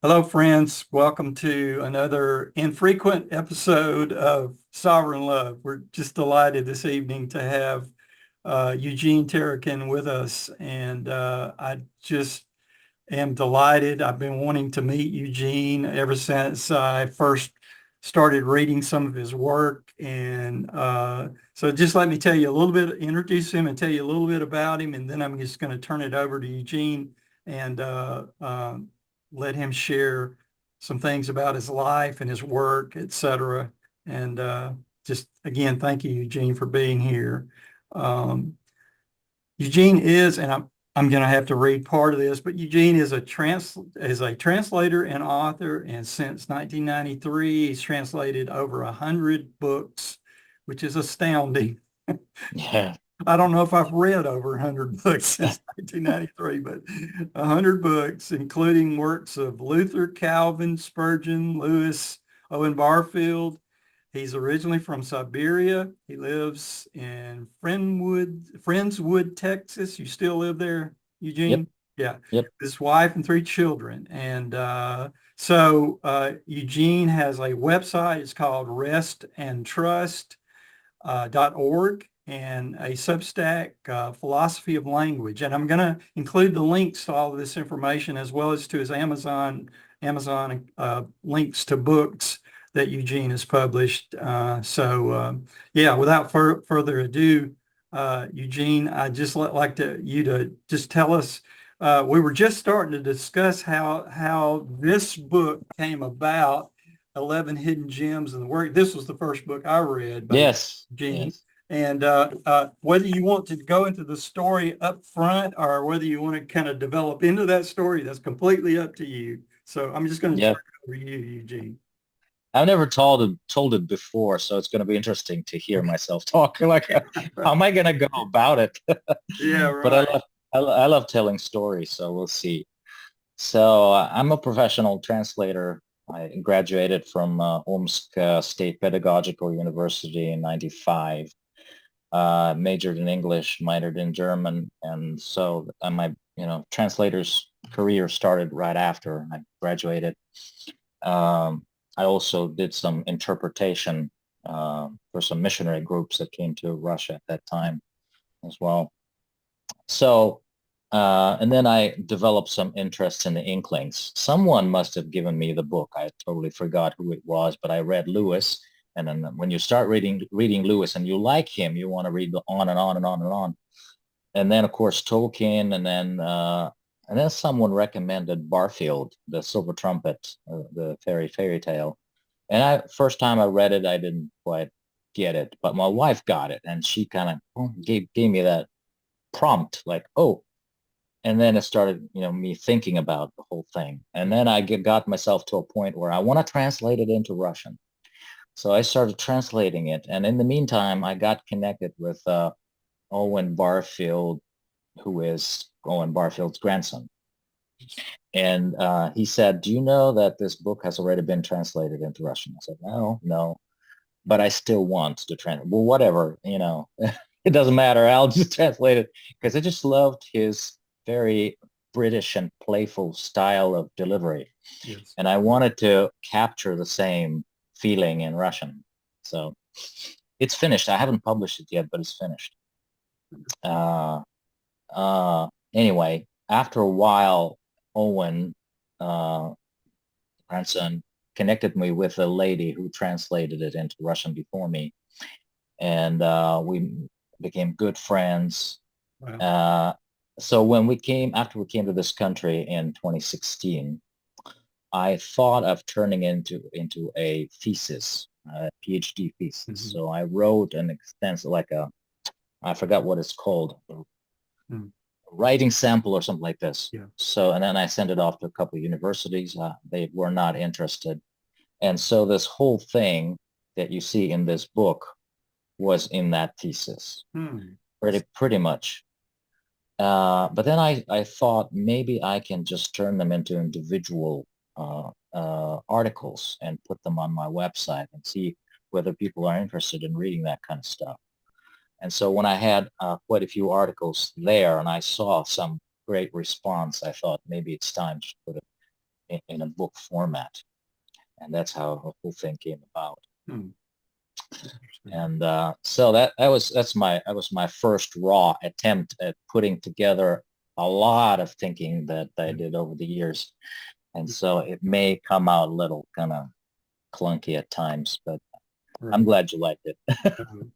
Hello, friends. Welcome to another infrequent episode of Sovereign Love. We're just delighted this evening to have Eugene Terekhin with us, and I just am delighted. I've been wanting to meet Eugene ever since I first started reading some of his work, and so just let me tell you a little bit, introduce him, and tell you a little bit about him, and then I'm just going to turn it over to Eugene and let him share some things about his life and his work, etc. And just again, thank you, Eugene, for being here. Um, Eugene is, and I'm going to have to read part of this, but Eugene is a translator and author, and since 1993, he's translated over 100 books, which is astounding. Yeah. I don't know if I've read over 100 books since 1993, but 100 books, including works of Luther, Calvin, Spurgeon, Lewis, Owen Barfield. He's originally from Siberia. He lives in Friendswood, Texas. You still live there, Yep. Eugene? Yeah. Yep. His wife and three children. And Eugene has a website. It's called restandtrust.org and a Substack, Philosophy of Language. And I'm going to include the links to all of this information as well as to his Amazon links to books that Eugene has published. Yeah, without further ado, Eugene, I'd just like you to just tell us. We were just starting to discuss how this book came about, 11 Hidden Gems in the Work. This was the first book I read by Yes. Eugene. Yes. And whether you want to go into the story up front or whether you want to kind of develop into that story, that's completely up to you. So I'm just going to turn Yep. it over to you, Eugene. I've never told it before, so it's going to be interesting to hear myself talk. Like, how am I going to go about it? Yeah, But right. I love telling stories, so we'll see. So I'm a professional translator. I graduated from Omsk State Pedagogical University in '95. Majored in English, minored in German, and so my translator's career started right after I graduated. Um, I also did some interpretation for some missionary groups that came to Russia at that time as well. So, and then I developed some interest in the Inklings. Someone must have given me the book. I totally forgot who it was, but I read Lewis. And then when you start reading Lewis and you like him, you want to read on and on and on and on. And then of course Tolkien, and then someone recommended Barfield, the Silver Trumpet, the fairy tale. And first time I read it, I didn't quite get it, but my wife got it, and she kind of gave me that prompt, like, oh, and then it started, me thinking about the whole thing. And then I got myself to a point where I want to translate it into Russian. So I started translating it. And in the meantime, I got connected with Owen Barfield, who is Owen Barfield's grandson. And he said, do you know that this book has already been translated into Russian? I said, no, but I still want to translate. Well, whatever, it doesn't matter. I'll just translate it because I just loved his very British and playful style of delivery. Yes. And I wanted to capture the same feeling in Russian. So it's finished. I haven't published it yet, but it's finished. Uh, anyway, after a while, Owen, uh, grandson, connected me with a lady who translated it into Russian before me. And we became good friends. Wow. Uh, so after we came to this country in 2016, I thought of turning into a thesis, a PhD thesis. Mhm. So I wrote an extensive, I forgot what it's called, a Mhm. writing sample or something like this. Yeah. So, and then I sent it off to a couple of universities. They were not interested. And so this whole thing that you see in this book was in that thesis, Hmm. pretty much. But then I thought maybe I can just turn them into individual articles and put them on my website and see whether people are interested in reading that kind of stuff. And so when I had quite a few articles there and I saw some great response, I thought maybe it's time to put it in a book format, and that's how the whole thing came about. Hmm. And so that was my first raw attempt at putting together a lot of thinking that I did over the years. And so it may come out a little kind of clunky at times, but I'm Right. glad you liked it. Anyway.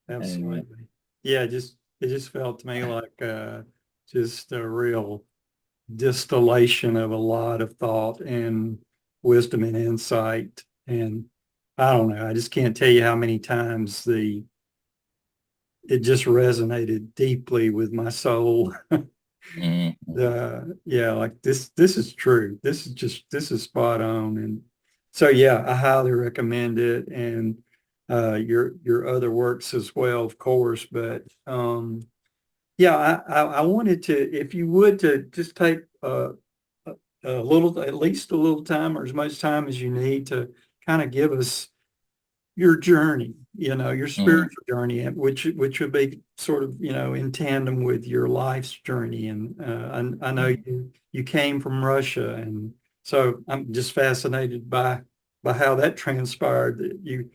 Absolutely. Yeah, it just felt to me like just a real distillation of a lot of thought and wisdom and insight. And I don't know, I just can't tell you how many times it just resonated deeply with my soul. Mm-hmm. Yeah, like this is true. This is spot on. And so yeah, I highly recommend it, and your other works as well, of course. But yeah, I wanted to, if you would, to just take a little, at least a little time, or as much time as you need, to kind of give us your journey, your Mm-hmm. spiritual journey, and which would be sort of, in tandem with your life's journey. And I know Mm-hmm. you came from Russia, and so I'm just fascinated by how that transpired. That you,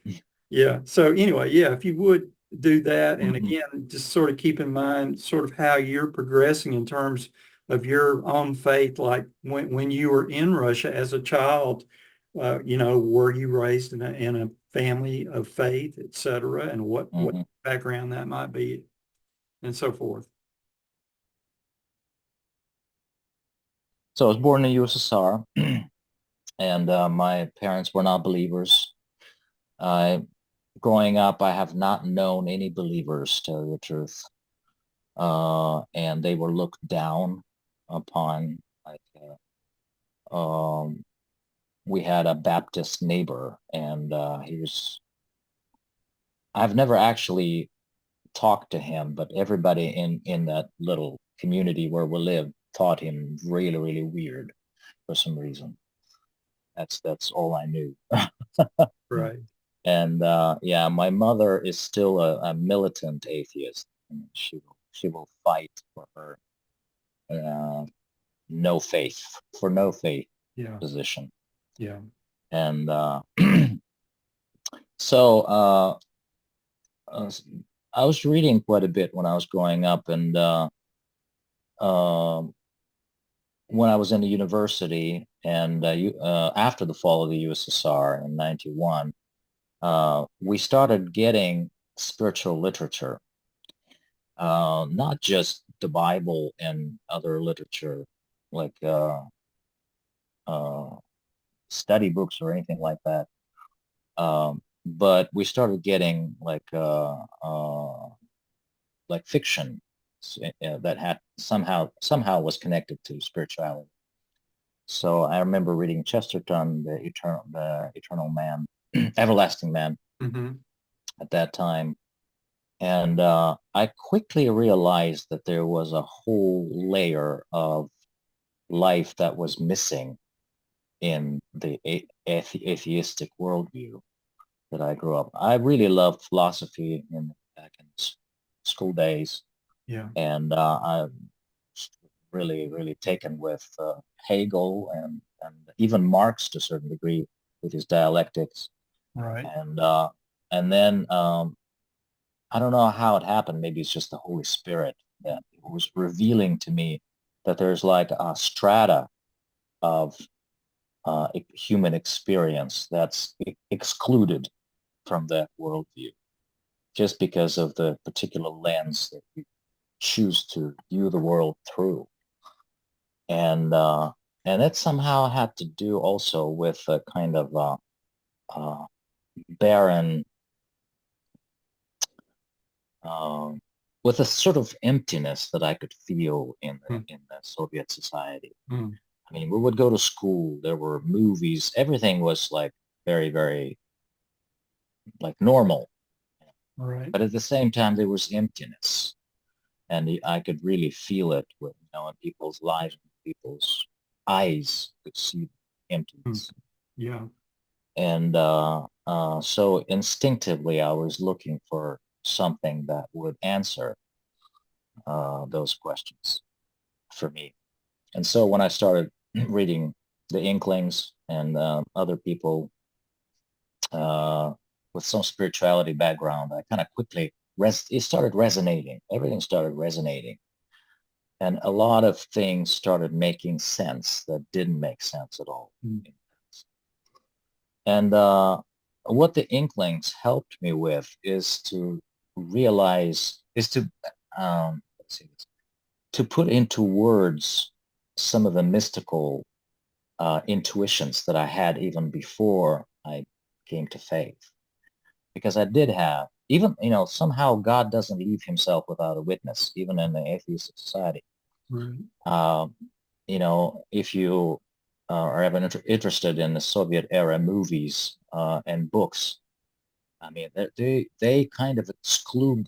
yeah. So anyway, yeah, if you would do that, and Mm-hmm. again, just sort of keep in mind sort of how you're progressing in terms of your own faith, like when you were in Russia as a child, were you raised in a family of faith, et cetera, and what Mm-hmm. background that might be, and so forth. So I was born in the USSR, and my parents were not believers. I Growing up, I have not known any believers, to tell you the truth. And they were looked down upon. Like, we had a Baptist neighbor, and I've never actually talked to him, but everybody in that little community where we lived thought him really, really weird for some reason. That's all I knew. Right. And yeah, my mother is still a militant atheist. And she will fight for her uh, no faith no faith Yeah. position. Yeah. And so uh, I was reading quite a bit when I was growing up, and uh, when I was in the university, and after the fall of the USSR in '91, we started getting spiritual literature, not just the Bible and other literature like uh, study books or anything like that. But we started getting like fiction that had somehow was connected to spirituality. So I remember reading Chesterton, the Eternal Man, Everlasting Man Hmm. at that time. And I quickly realized that there was a whole layer of life that was missing in the atheistic worldview that I grew up. I really loved philosophy back in school days, Yeah. and I was really, really taken with Hegel and even Marx to a certain degree with his dialectics. Right. And then I don't know how it happened. Maybe it's just the Holy Spirit that was revealing to me that there's like a strata of human experience that's excluded from that worldview just because of the particular lens that you choose to view the world through. And that somehow had to do also with a kind of uh, barren, um, with a sort of emptiness that I could feel Mm. in the Soviet society. Mm. I mean, we would go to school, there were movies, everything was like very, very like normal. Right. But at the same time, there was emptiness. And I could really feel it with, in people's lives, people's eyes could see Mm. emptiness. Yeah. And so instinctively, I was looking for something that would answer those questions for me. And so when I started reading the Inklings and other people with some spirituality background, I kind of quickly, it started resonating. Everything started resonating. And a lot of things started making sense that didn't make sense at all. Mm. And what the Inklings helped me with is to realize, is to, let's see this, to put into words some of the mystical intuitions that I had even before I came to faith. Because I did have, even, somehow God doesn't leave himself without a witness, even in the atheistic society. Right. If you are ever interested in the Soviet era movies and books, I mean, they kind of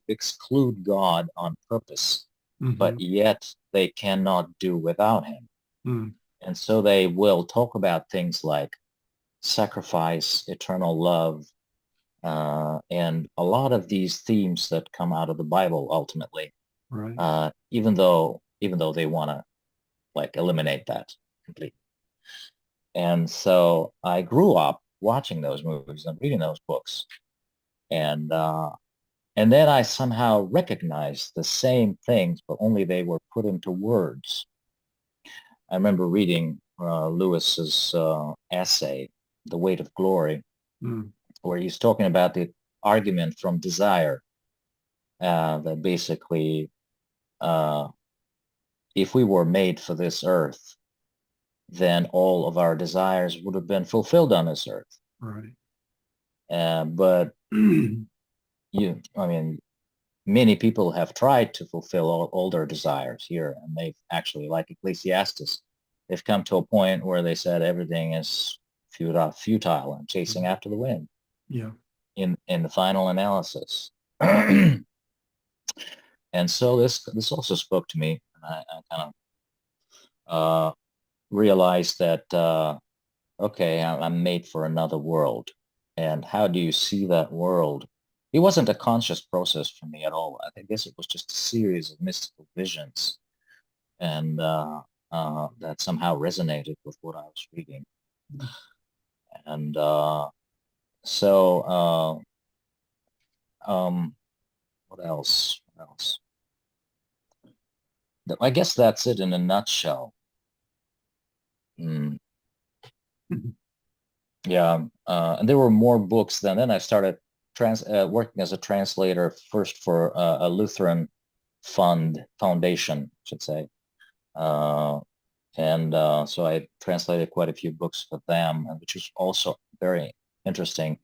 exclude God on purpose, but Mm-hmm. yet they cannot do without him. Mm. And so they will talk about things like sacrifice, eternal love, and a lot of these themes that come out of the Bible ultimately, Right. even though they want to like eliminate that completely. And so I grew up watching those movies and reading those books, and then I somehow recognized the same things, but only they were put into words. I remember reading Lewis's essay, "The Weight of Glory," Mm. where he's talking about the argument from desire that basically, uh, if we were made for this earth, then all of our desires would have been fulfilled on this earth. Right. But I mean, many people have tried to fulfill all their desires here, and they've actually, like Ecclesiastes, they've come to a point where they said everything is futile and chasing after the wind Yeah. in the final analysis. And so this also spoke to me. I kind of realized that okay, I'm made for another world, and how do you see that world? It wasn't a conscious process for me at all. I guess it was just a series of mystical visions, and that somehow resonated with what I was reading. Mm. And so, what else? What else? I guess that's it in a nutshell. Mm, yeah, and there were more books then. Then I started working as a translator first for a Lutheran foundation, I should say. Uh, and so I translated quite a few books for them, which was also very interesting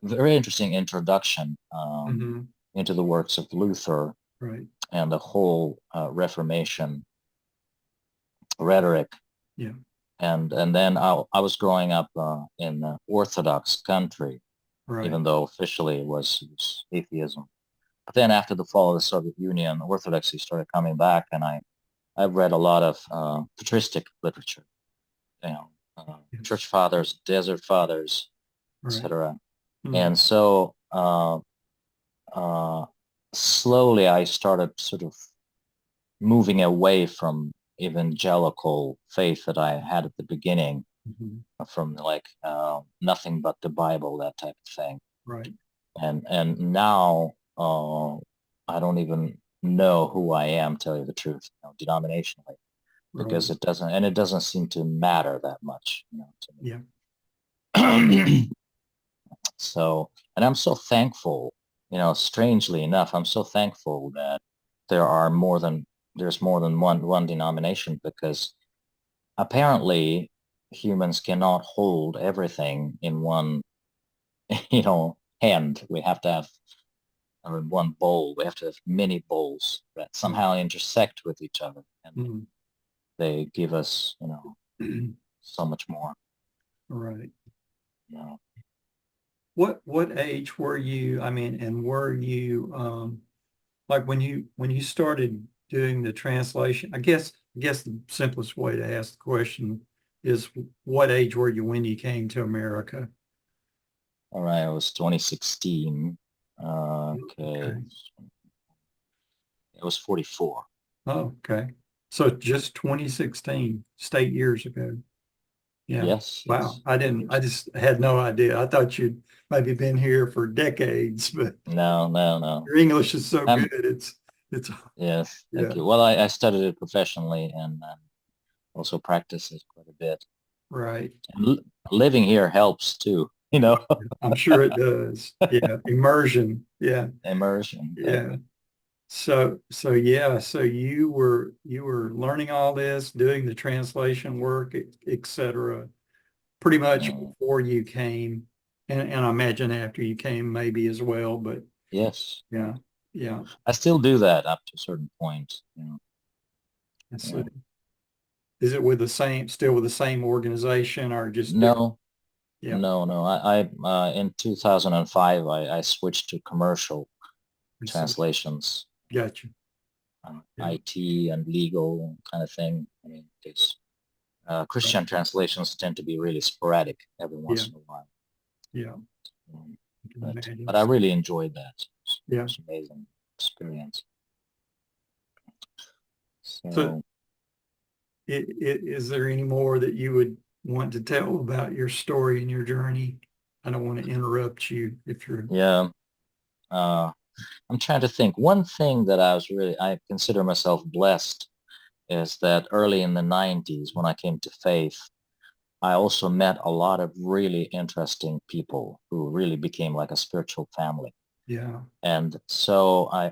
introduction Mm-hmm. into the works of Luther Right. and the whole Reformation rhetoric. Yeah. And then I was growing up in an Orthodox country, Right. even though officially it was atheism. But then after the fall of the Soviet Union, Orthodoxy started coming back, and I've read a lot of patristic literature, Yes. church fathers, desert fathers, Right. etc. Mm. And so uh, slowly I started sort of moving away from evangelical faith that I had at the beginning, Mm-hmm. from like nothing but the Bible, that type of thing. Right. And now I don't even know who I am, tell you the truth, denominationally, Right. because it doesn't seem to matter that much, to Yeah. me. So, and I'm so thankful, strangely enough, I'm so thankful that there are there's more than one denomination, because apparently humans cannot hold everything in one, hand. We have to have, or in one bowl. We have to have many bowls that Yeah. somehow intersect with each other, and Mm. they give us, so much more. Right. You know. What age were you? I mean, and were you like when you started doing the translation? I guess the simplest way to ask the question is what age were you when you came to America? All right, it was 2016. Okay, Okay. it was 44. Oh, okay. So just 2016, state years ago. Yeah. Yes, Wow. yes. I just had no idea. I thought you'd maybe been here for decades, but No, no, no. your English is so good. Um, It's, yes, thank yeah, you. Well, I studied it professionally and also practice it quite a bit. right. And living here helps too, you know, I'm sure it does. Yeah. Immersion. Yeah. immersion. Yeah. Exactly. So yeah, so you were learning all this, doing the translation work, et cetera, pretty much Mm, before you came, and I imagine after you came maybe as well, but yes. yeah, yeah, I still do that up to a certain point, you know. I see. Yeah. Is it with the same, still with the same organization or just different? No, Yeah, no. I in 2005, I switched to commercial I see. translations, Gotcha. Yeah, IT and legal kind of thing. I mean, it's right. Christian translations tend to be really sporadic every Yeah, once in a while. yeah, Um, I can but imagine. but I really enjoyed that. Yeah. It's amazing experience. So So is there any more that you would want to tell about your story and your journey? I don't want to interrupt you if you're, yeah, uh, I'm trying to think. One thing that I consider myself blessed is that early in the 90s when I came to faith, I also met a lot of really interesting people who really became like a spiritual family. yeah. And so I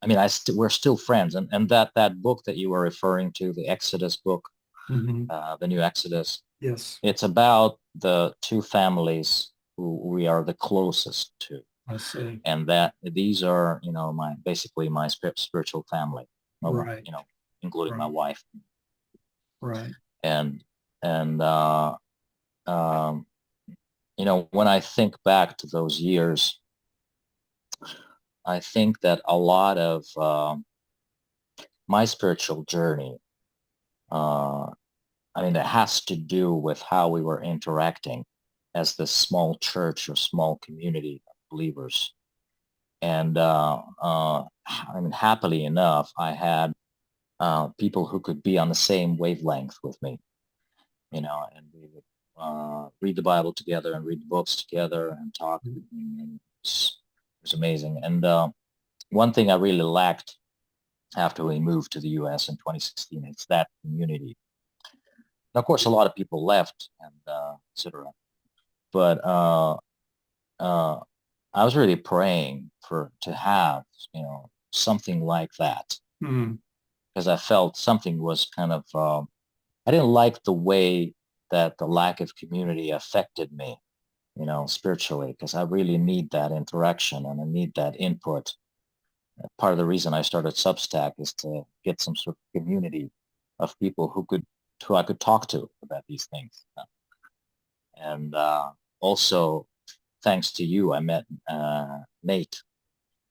mean, we're still friends. And that book that you were referring to, the Exodus book, Hmm. the new Exodus, Yes, it's about the two families who we are the closest to. I see. And that these are, you know, basically my spiritual family, Right, you know, including my right, wife. right. And, and, um, you know, when I think back to those years, I think that a lot of my spiritual journey, uh, I mean, it has to do with how we were interacting as this small church or small community of believers. And I mean, happily enough, I had people who could be on the same wavelength with me, you know, and we would read the Bible together and read the books together and talk. And it was amazing. And one thing I really lacked after we moved to the U.S. in 2016 is that community. And of course, a lot of people left and etc. But uh, I was really praying to have, you know, something like that Mm, because I felt something was kind of, I didn't like the way that the lack of community affected me, you know, spiritually, because I really need that interaction and I need that input. Part of the reason I started Substack is to get some sort of community of people who I could talk to about these things. And also, thanks to you, I met Nate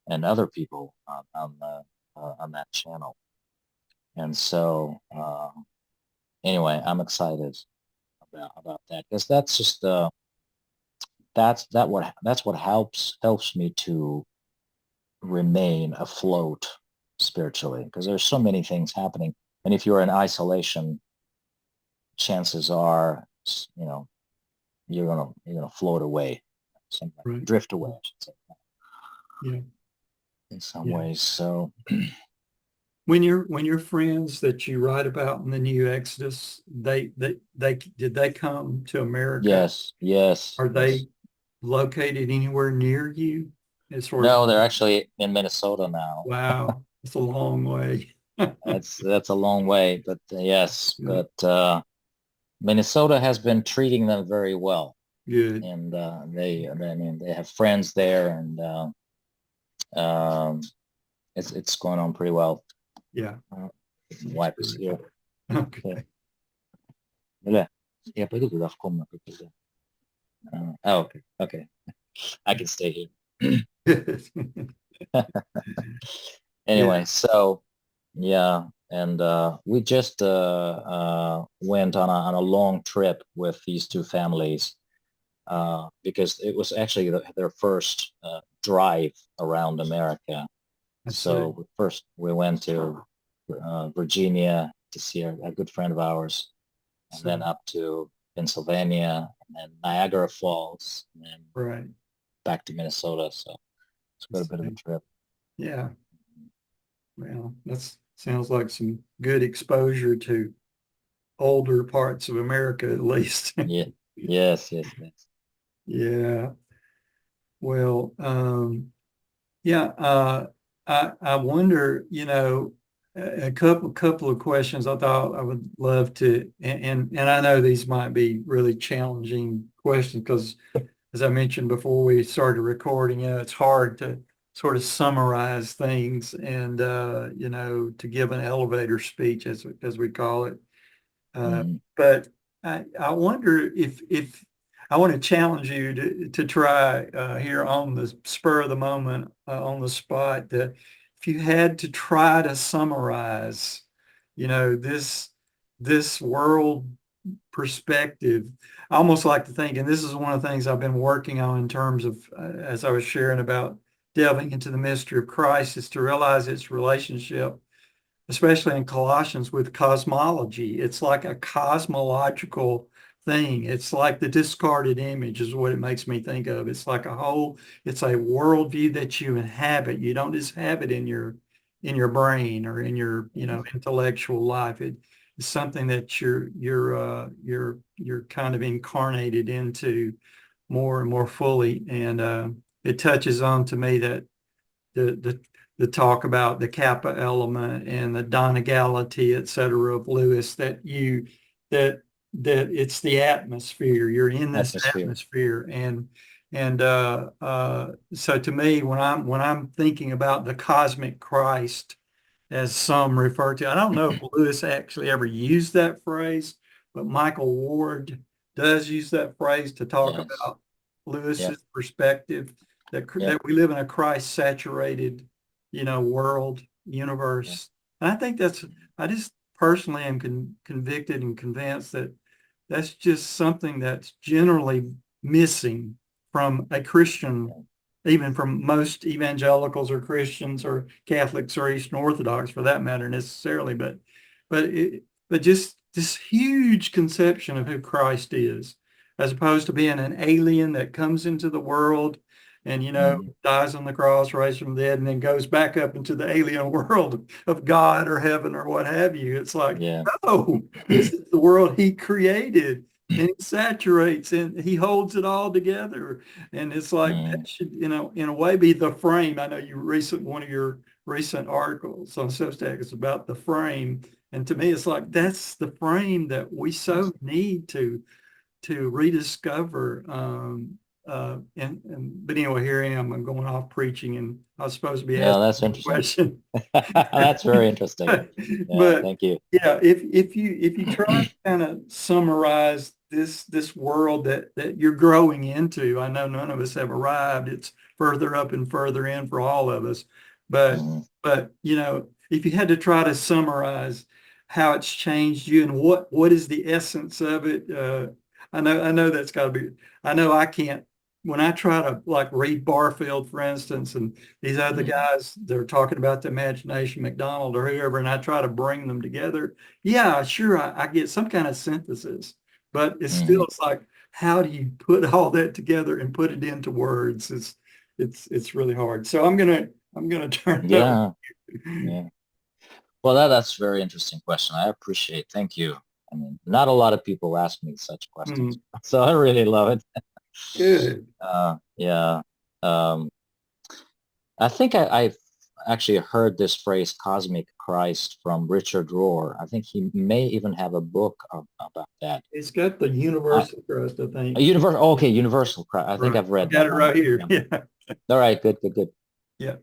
and other people on that channel. And so, anyway, I'm excited about that because that's just that's what helps me to remain afloat spiritually because there's so many things happening. And if you're in isolation, chances are, you know, you're gonna float away, something like right. drift away, I should say, Yeah, in some yeah. ways. So When your friends that you write about in the new Exodus, they did they come to America? yes, yes, Are yes. they located anywhere near you? As far as No, they're actually in Minnesota now. wow, it's a long way. That's a long way, but yes, Yeah, but Minnesota has been treating them very well, good. and I mean, they have friends there, and um, it's going on pretty well. Yeah, Uh, that's wife is great. here. Okay. Okay. Yle. Ja, pwede tu dawko na pwede. Oh, okay, okay. I can stay here. Yeah, Anyway, so yeah, and we just went on a long trip with these two families because it was actually their first drive around America. I see. So first we went to Virginia to see a good friend of ours, and then So, up to Pennsylvania, and then Niagara Falls, and then right. back to Minnesota. So it's quite a bit of a So, trip. yeah. Well, that sounds like some good exposure to older parts of America, at least. Yeah. Yes, yes, yes. Yeah. Well, yeah. I wonder, a couple of questions I thought I would love to, and I know these might be really challenging questions because, as I mentioned before we started recording, it's hard to sort of summarize things and, to give an elevator speech, as we call it. Mhm. But I wonder if I want to challenge you to try here on the spur of the moment, on the spot, that if you had to try to summarize, this world perspective, I almost like to think, and this is one of the things I've been working on in terms of, as I was sharing about delving into the mystery of Christ, is to realize its relationship, especially in Colossians, with cosmology. It's like a cosmological thing. It's like the discarded image is what it makes me think of. It's like it's a worldview that you inhabit. You don't just have it in your brain or in your, intellectual life. It's something that you're kind of incarnated into more and more fully. And it touches on to me that the the the talk about the kappa element and the Donegality, et cetera, of Lewis, that that it's the atmosphere. You're in this Atmosphere. atmosphere, and so to me, when I'm thinking about the cosmic Christ, as some refer to, I don't know if Lewis actually ever used that phrase, but Michael Ward does use that phrase to talk Yes. about Lewis's Yep. perspective Yep. that we live in a Christ-saturated, world, Yep. universe. And I just personally am convicted and convinced that that's just something that's generally missing from a Christian, Yep. even from most evangelicals or Christians or Catholics or Eastern Orthodox for that matter necessarily, but just this huge conception of who Christ is, as opposed to being an alien that comes into the world and Mhm. dies on the cross, raised from the dead, and then goes back up into the alien world of God or heaven or what have you. It's like, Yeah. no, this is the world he created and he saturates and he holds it all together. And it's like Mhm. that should, in a way be the frame. I know one of your recent articles on Substack is about the frame. And to me, it's like that's the frame that we so Yes. need to rediscover. But anyway, here I am. I'm going off preaching, and I was supposed to be No, asking that's you a interesting. question. That's very interesting. Yeah, But thank you. yeah, if you try to kind of summarize this world that you're growing into, I know none of us have arrived. It's further up and further in for all of us. But Mhm. but if you had to try to summarize how it's changed you and what is the essence of it, I know that's got to be. I know I can't. When I try to like read Barfield, for instance, and these other Mhm. guys, they're talking about the imagination, McDonald or whoever, and I try to bring them together. Yeah, sure, I get some kind of synthesis, but Mhm. it's like, how do you put all that together and put it into words? It's really hard. So I'm gonna turn it over. Yeah, yeah. Well, that's a very interesting question. I appreciate. Thank you. I mean, not a lot of people ask me such questions, Mm, so I really love it. good. Yeah. Um, I think I've actually heard this phrase "cosmic Christ" from Richard Rohr. I think he may even have a book about that. It's got the I, universal crust, I a think. universal. Okay, Universal Christ. I think Right. I've I read got that it one. right here. Yeah. Yeah. All right. Good. Good. Good. Yeah.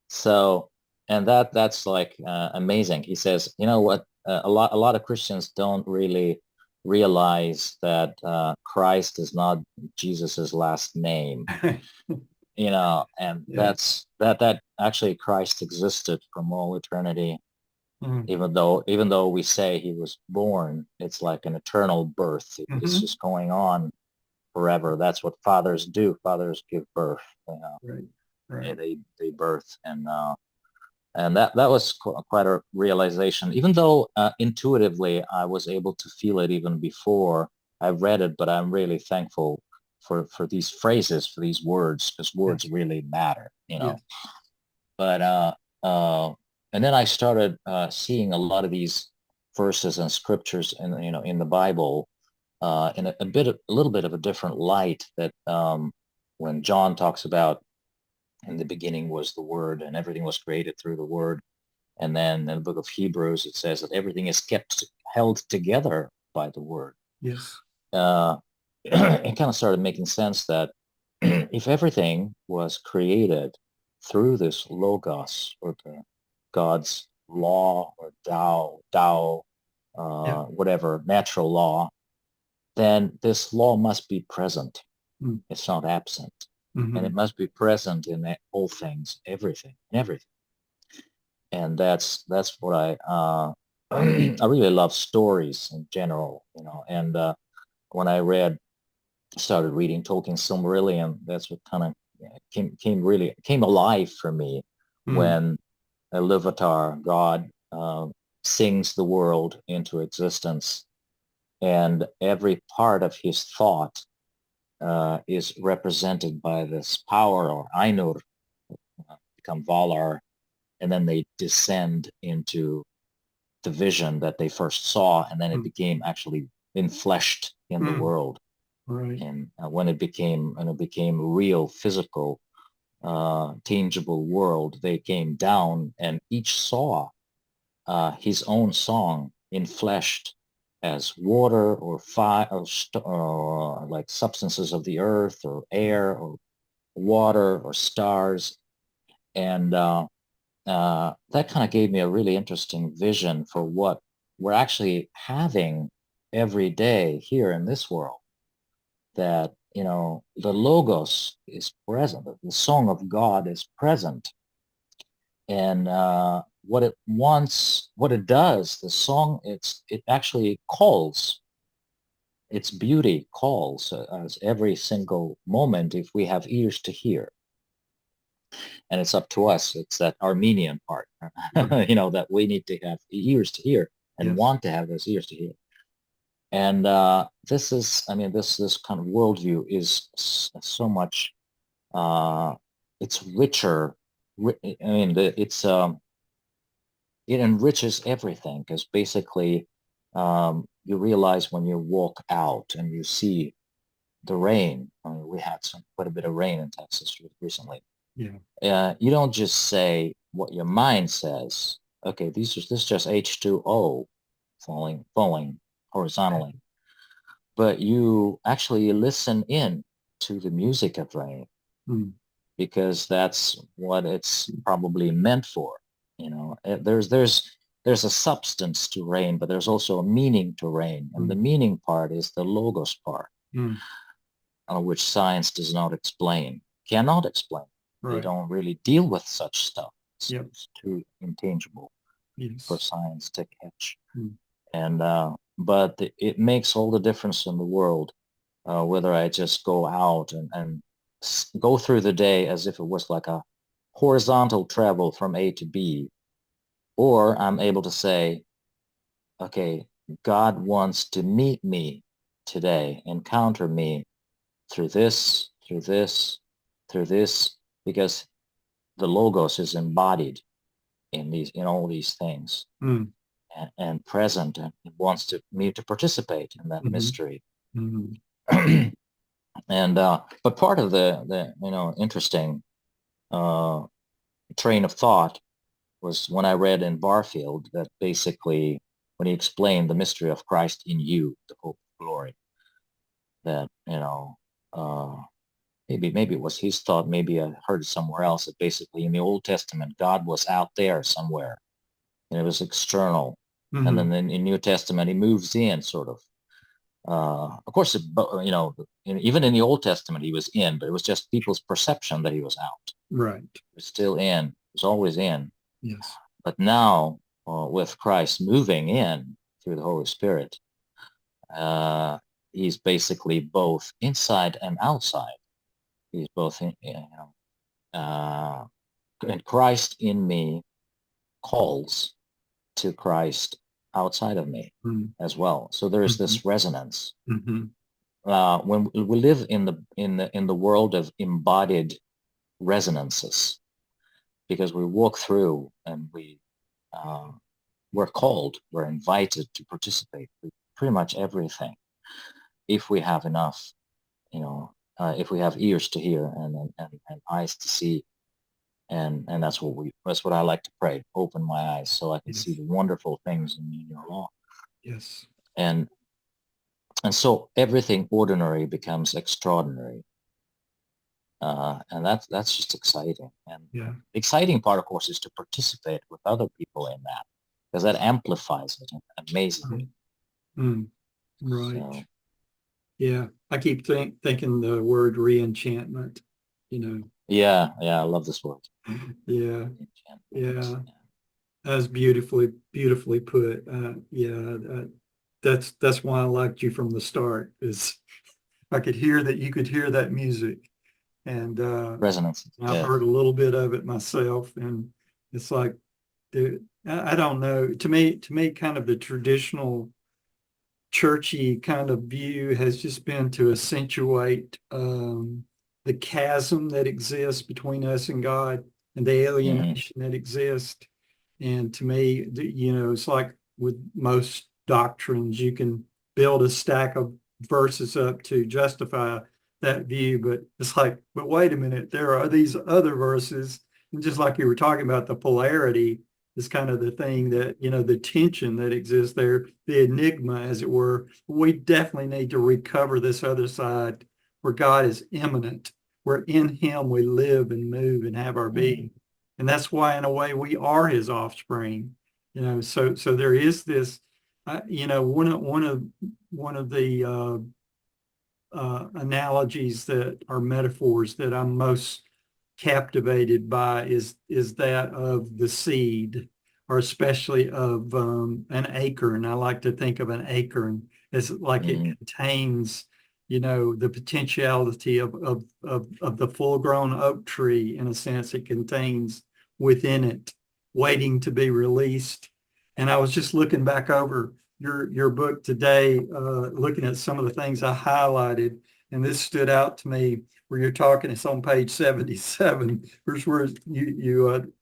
So, and that's like amazing. He says, you know what? A lot of Christians don't really realize that Christ is not Jesus's last name. And Yeah. that actually Christ existed from all eternity. Mm-hmm. Even though we say he was born, it's like an eternal birth. It's Mm-hmm. just going on forever. That's what fathers do. Fathers give birth. Right. Yeah, Right. they birth, and And that was quite a realization, even though intuitively I was able to feel it even before I read it. But I'm really thankful for these phrases, for these words, because words Yes. really matter, you know. Yes. But uh, and then I started seeing a lot of these verses and scriptures in, you know, in the Bible in a little bit of a different light. That when John talks about in the beginning was the Word, and everything was created through the Word. And then in the book of Hebrews, it says that everything is held together by the Word. Yes. Uh, it kind of started making sense that if everything was created through this logos, or the God's law, or Tao, Yeah. whatever, natural law, then this law must be present. Mm. It's not absent. And it Mm-hmm. must be present in all things, everything, everything. And that's what I really love stories in general, you know. And when I started reading Tolkien's Silmarillion, that's what kind of came alive for me Mm. when Iluvatar, God, sings the world into existence, and every part of his thought is represented by this power, or Ainur, become Valar, and then they descend into the vision that they first saw, and then it Mm. became actually infleshed in the Mm. world. Right. And when it became real, physical, tangible world, they came down, and each saw his own song infleshed as water, or fire, or like substances of the earth, or air, or water, or stars. And that kind of gave me a really interesting vision for what we're actually having every day here in this world. That, you know, the logos is present, the song of God is present, and what it does, the song, it actually calls. Its beauty calls us every single moment if we have ears to hear. And it's up to us. It's that Armenian part, Right. you know, that we need to have ears to hear, and Yes. want to have those ears to hear. And this is, I mean, this kind of worldview is so much. Uh, it's richer. I mean, it enriches everything, because basically, you realize when you walk out and you see the rain. I mean, we had quite a bit of rain in Texas recently. Yeah. You don't just say what your mind says. Okay, this is just H2O falling horizontally, but you actually listen in to the music of rain, Mm. because that's what it's probably meant for. You know, there's a substance to rain, but there's also a meaning to rain, and the Mm. meaning part is the logos part, Mm. which science does not explain, cannot explain. They Right. don't really deal with such stuff. Yep. It's too intangible for Yes. science to catch. Mm. And but it makes all the difference in the world, whether I just go out and go through the day as if it was like a horizontal travel from A to B, or I'm able to say, okay, God wants to meet me today, encounter me through this, through this, through this, because the logos is embodied in all these things, Mm. and present, and it wants me to participate in that Mm-hmm. mystery. Mm-hmm. And but part of the you know, interesting uh, train of thought was when I read in Barfield that basically, when he explained the mystery of Christ in you, the hope of glory, that, you know, uh, maybe it was his thought, maybe I heard it somewhere else, that basically in the Old Testament, God was out there somewhere, and it was external. And Mm-hmm. then in New Testament, he moves in, sort of. Of course, you know, even in the Old Testament, he was in, but it was just people's perception that he was out. Right. He was still in. He was always in. Yes. But now, with Christ moving in through the Holy Spirit, uh, he's basically both inside and outside. He's both, in, you know, and Christ in me, calls to Christ outside of me as well. So there is this resonance. When we live in the world of embodied resonances, because we walk through and we're called, we're invited to participate with pretty much everything, if we have enough, if we have ears to hear and eyes to see. And that's what I like to pray. Open my eyes so I can see the wonderful things in your law. Yes. And so everything ordinary becomes extraordinary. And that's just exciting. And the exciting part, of course, is to participate with other people in that, because that amplifies it amazingly. Right. So, yeah. I keep thinking the word re-enchantment, Yeah, I love this word. Yeah. That's beautifully put. That's why I liked you from the start, is I could hear that you could hear that music. And resonance. I've heard a little bit of it myself, and it's like, dude, I don't know. To me, kind of the traditional churchy kind of view has just been to accentuate the chasm that exists between us and God, and the alienation that exists. And to me, it's like with most doctrines, you can build a stack of verses up to justify that view, but it's like, but wait a minute, there are these other verses, and just like you were talking about, the polarity is kind of the thing that, the tension that exists there, the enigma, as it were. We definitely need to recover this other side where God is immanent, where in him we live and move and have our being. And that's why, in a way, we are his offspring. So there is this, one of the analogies that are metaphors that I'm most captivated by is that of the seed, or especially of an acorn. I like to think of an acorn as like it contains, the potentiality of the full-grown oak tree. In a sense, it contains within it, waiting to be released. And I was just looking back over your book today, looking at some of the things I highlighted, and this stood out to me where you're talking. It's on page 77, where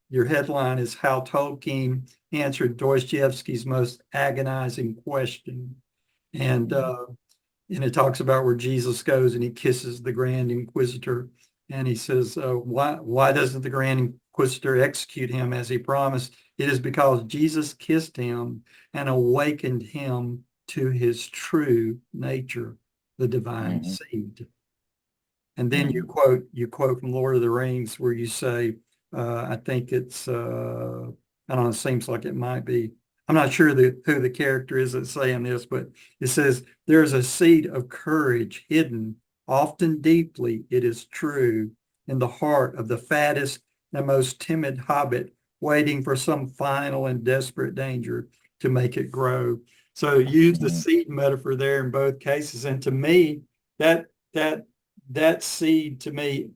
your headline is "How Tolkien Answered Dostoevsky's Most Agonizing Question," and it talks about where Jesus goes and he kisses the Grand Inquisitor, and he says, "Why doesn't the Grand Inquisitor execute him as he promised? It is because Jesus kissed him and awakened him to his true nature, the divine seed." And then you quote from Lord of the Rings where you say, I think it's, I don't know, it seems like it might be, I'm not sure who the character is that's saying this, but it says, "There's a seed of courage hidden, often deeply, it is true, in the heart of the fattest and most timid hobbit, waiting for some final and desperate danger to make it grow." So use the seed metaphor there in both cases. And to me, that seed, to me,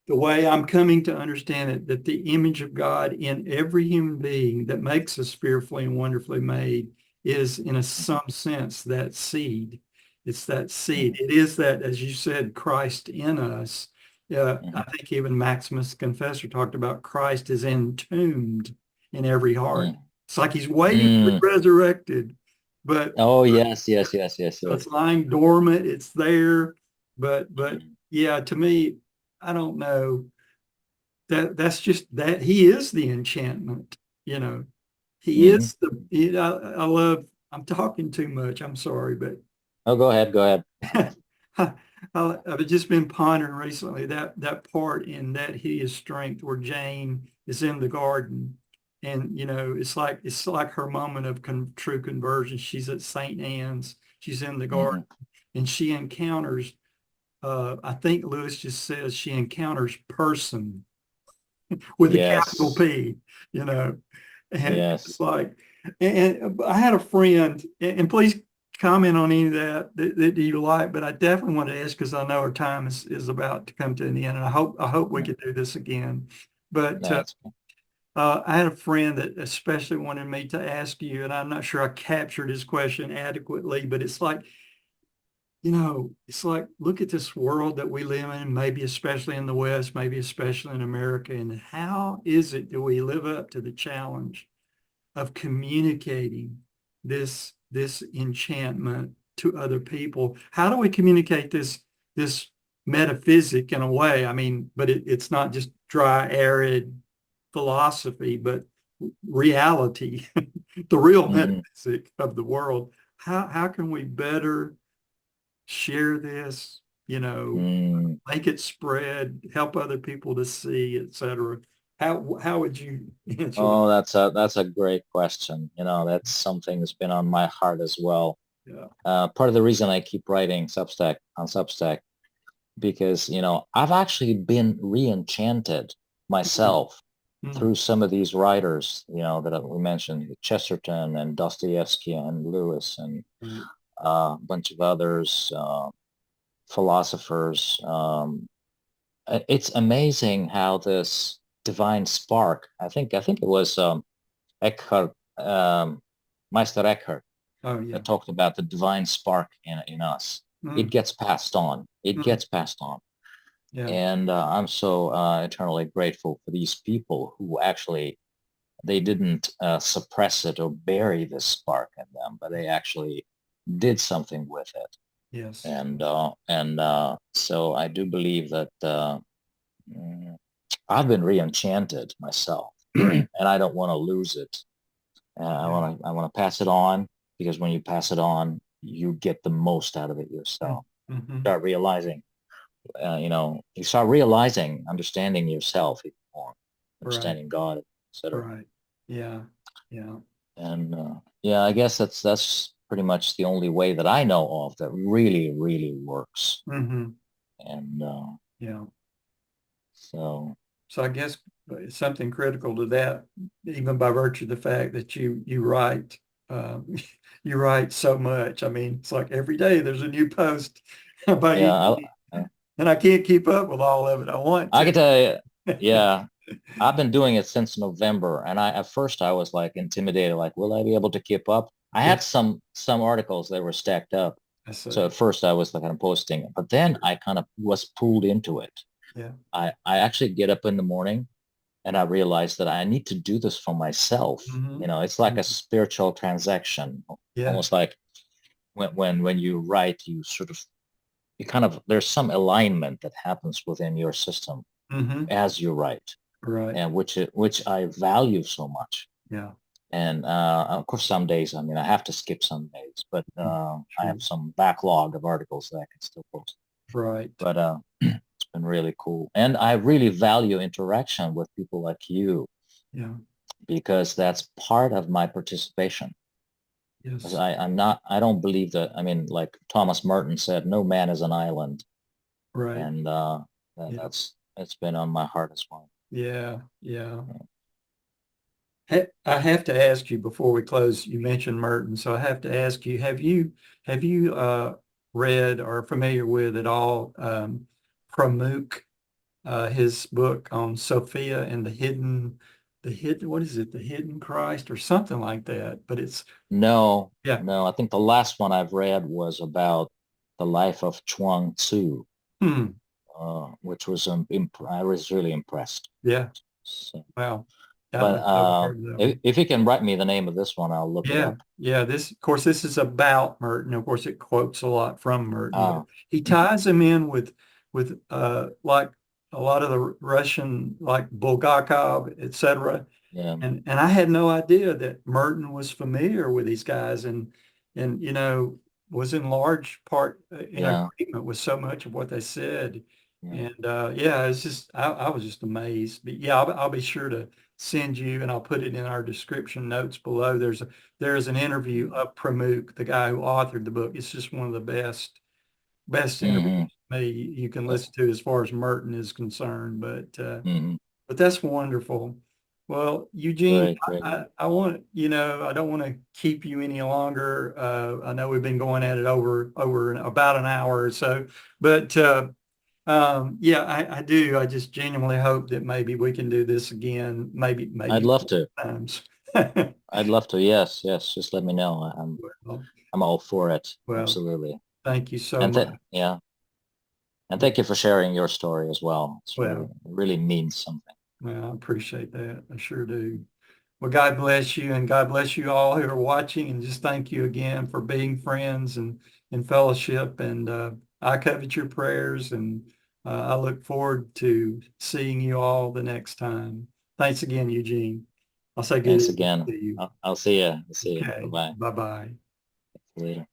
the way I'm coming to understand it, that the image of God in every human being that makes us fearfully and wonderfully made is, in some sense, that seed. It's that seed. It is that, as you said, Christ in us. I think even Maximus Confessor talked about Christ is entombed in every heart. It's like he's waiting to be resurrected. But yes. it's lying dormant. It's there. But yeah, to me, I don't know, that's just that he is the enchantment. He is I love, I'm talking too much. I'm sorry, but go ahead. I've just been pondering recently that part in That He Is Strength, where Jane is in the garden, and it's like her moment of true conversion. She's at St. Anne's. She's in the garden, and she encounters. I think Lewis just says she encounters person with a capital P. And it's like, and I had a friend, and please comment on any of that you like, but I definitely want to ask, because I know our time is about to come to an end, and I hope we can do this again. But I had a friend that especially wanted me to ask you, and I'm not sure I captured his question adequately, but it's like, it's like, look at this world that we live in, maybe especially in the West, maybe especially in America, and how is it that we live up to the challenge of communicating this enchantment to other people? How do we communicate this metaphysic in a way? I mean, but it's not just dry, arid philosophy, but reality, the real Mm, metaphysic of the world. How can we better share this, mm. make it spread, help other people to see, etc.? How would you answer that? Oh, that's a great question. That's something that's been on my heart as well. Yeah. Part of the reason I keep writing Substack, because, I've actually been re-enchanted myself Mm, through some of these writers, that we mentioned, Chesterton and Dostoevsky and Lewis and right. a bunch of others, philosophers. It's amazing how this divine spark, I think it was Eckhart, Meister Eckhart, Oh yeah. that talked about the divine spark in us. It Mm, gets passed on. It mm, gets passed on. yeah. And I'm so eternally grateful for these people who actually, they didn't suppress it or bury the spark in them, but they actually did something with it. Yes. And so I do believe that mm, I've been re-enchanted myself, and I don't want to lose it. Yeah. I want to pass it on, because when you pass it on, you get the most out of it Mm, yourself. mm-hmm. Start realizing, you start realizing, understanding yourself even more, Right. understanding God, etc. Right. Yeah. Yeah. And yeah, I guess that's pretty much the only way that I know of that really, really works. Mm-hmm. And Yeah. so, So I guess something critical to that, even by virtue of the fact that you write, um, you write so much. I mean, it's like every day there's a new post by yeah, you, and I can't keep up with all of it. I want I to. can tell you, yeah, I've been doing it since November, and at first I was like intimidated, like, will I be able to keep up? I Yeah, had some articles that were stacked up, I so see. at first I was like kind of posting, but then I kind of was pulled into it. Yeah. I actually get up in the morning and I realized that I need to do this for myself. Mm-hmm. It's like a spiritual transaction, Yeah. almost like when you write, you kind of, there's some alignment that happens within your system Mm-hmm. as you write, Right. and which I value so much. Yeah. And of course, some days, I mean, I have to skip some days, but Mm, I have sure. some backlog of articles that I can still post. Right. But it's been really cool, and I really value interaction with people like you, Yeah. because that's part of my participation. Because Yes. I don't believe that. I mean, like Thomas Merton said, no man is an island, Right. and Yeah. it's been on my heart as well. Yeah. Yeah. I have to ask you before we close, you mentioned Merton, so I have to ask you, have you read or familiar with at all Pramuk, his book on Sophia and the hidden, what is it, the hidden Christ or something like that? But it's, No, yeah. no, I think the last one I've read was about the life of Chuang Tzu, Hmm. which was I was really impressed. Yeah. So, Wow. but I've never heard of that one. if you can write me the name of this one, I'll look it Yeah, up. yeah. Of course, this is about Merton. Of course, it quotes a lot from Merton, but Uh, he ties him in with like a lot of the Russian, like Bulgakov, etc. yeah, And I had no idea that Merton was familiar with these guys and was in large part in yeah, agreement with so much of what they said. yeah. And yeah, it's just I was just amazed. But yeah, I'll be sure to send you and I'll put it in our description notes below. There's an interview of Pramuk, the guy who authored the book. It's just one of the best interviews Hmm. you can listen to as far as Merton is concerned. Hmm. But that's wonderful. Well, Eugene, Great, great. I want, I don't want to keep you any longer. I know we've been going at it over about an hour or so, but Yeah, I do. I just genuinely hope that maybe we can do this again, maybe I'd love to. times. I'd love to. Yes, yes. Just let me know. Well, I'm all for it. well, Absolutely. thank you so And much. yeah. And thank you for sharing your story as well. It's really, Well, it really means something. well, I appreciate that. I sure do. Well, God bless you, and God bless you all who are watching, and just thank you again for being friends and in fellowship. And I covet your prayers, and I look forward to seeing you all the next time. Thanks again, Eugene. I'll say good Thanks evening again. to you. I'll see you. I'll see you. Okay, Bye-bye. bye-bye. Later.